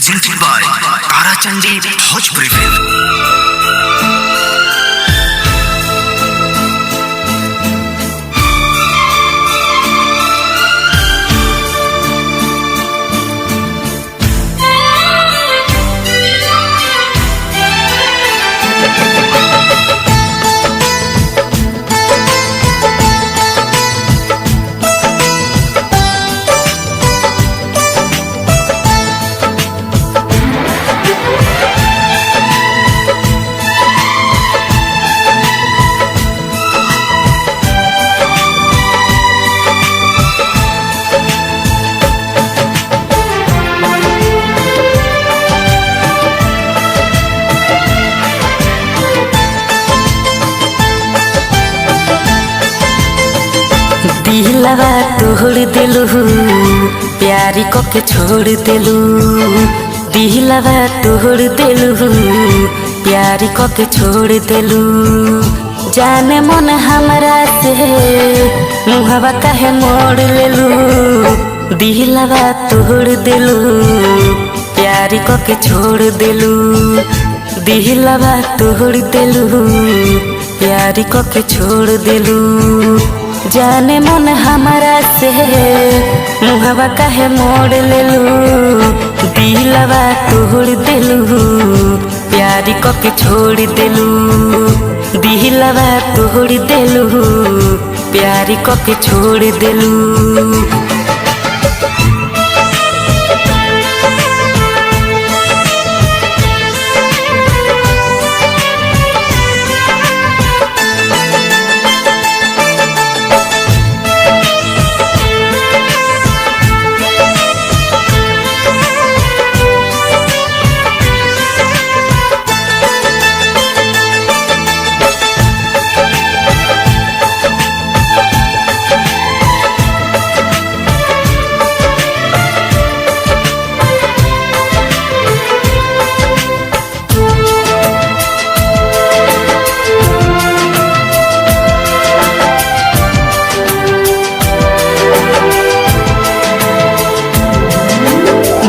presented by Tarachandi Bhojpuri Film. दिलवा तोड़ दिलू प्यारी को के छोड़ दिलू। दिलवा तोड़ दिलू प्यारी को के छोड़ दिलू। जाने मन हमरा से मुहवा काहे मोड़ लेलू। दिलवा तोड़ दिलू प्यारी को के छोड़ दिलू। दिलवा तोड़ दिलू प्यारी को के छोड़ दिलू। जाने मन हमारा से मुहवा काहे मोड़ लेलू। दिलवा तोड़ दिलू प्यारी को के छोड़ दिलू। दिलवा तोड़ दिलू प्यारी को के छोड़ दिलू।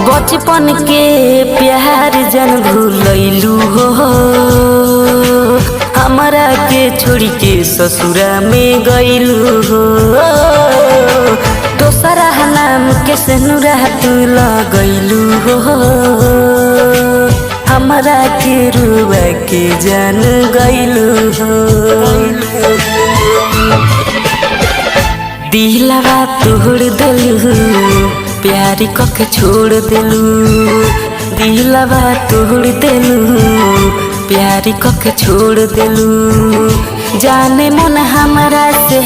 बचपन के प्यार जन भूलैलू हो। हमरा के छोड़ के ससुरा में गईलू हो। दोसरा नाम के सेनुरा तू लगैलू हो। हमरा के रुआ के जान गईलू हो। दिलवा तोड़ दिलू प्यारी को के छोड़ दिलू। दिलवा तोड़ दिलू प्यारी को के छोड़ दिलू। जाने मन हमरा से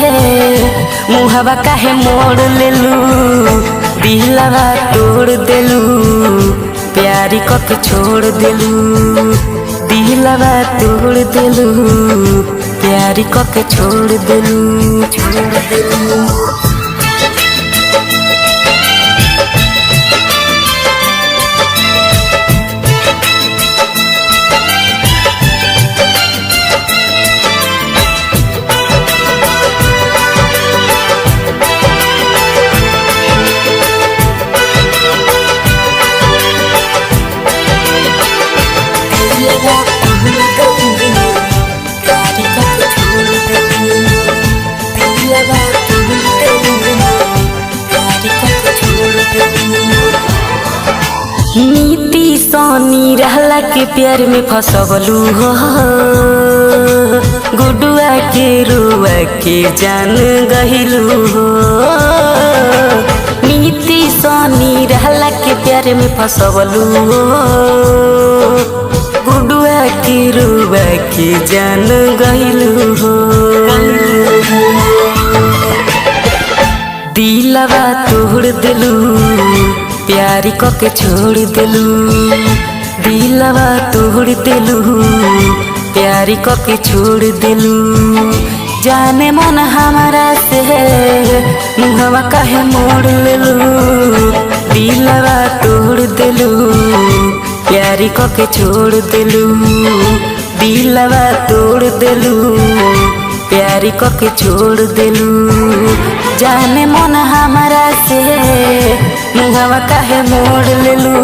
मुहवा काहे मोड़ लेलू। दिलवा तोड़ दिलू प्यारी को के छोड़ दिलू। दिलवा तोड़ दिलू प्यारी को के छोड़ दिलू। नीति सोनी रहला के प्यार में फसवलू हो। गुडुआ के रुआ के जान गहिलू हो। नीति सोनी रहला के प्यार में फसवलू हो। गुडुआ के रुआ के जान गहिलू हो। दिलवा तोड़ दिलू प्यारी को के छोड़ दिलू। दिलवा तोड़ दिलू प्यारी को के छोड़ दिलू। जाने मन हमारा से मुहवा काहे मोड़ लेलू। दिलवा तोड़ दिलू प्यारी को के छोड़ दिलू। दिलवा तोड़ दिलू प्यारी को के छोड़ दिलू। जाने मन हमारा से मुहवा काहे मोड़ लेलू।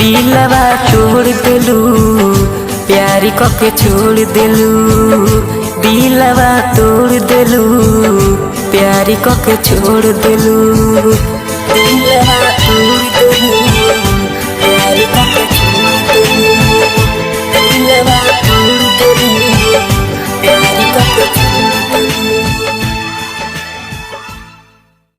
दिलवा तोड़ देलू प्यारी कके छोड़ देलू दिलवा तोड़ देलू प्यारी कके छोड़ देलू दिलवा तोड़ देलू प्यारी कके छोड़ देलू दिलवा तोड़ देलू प्यारी कके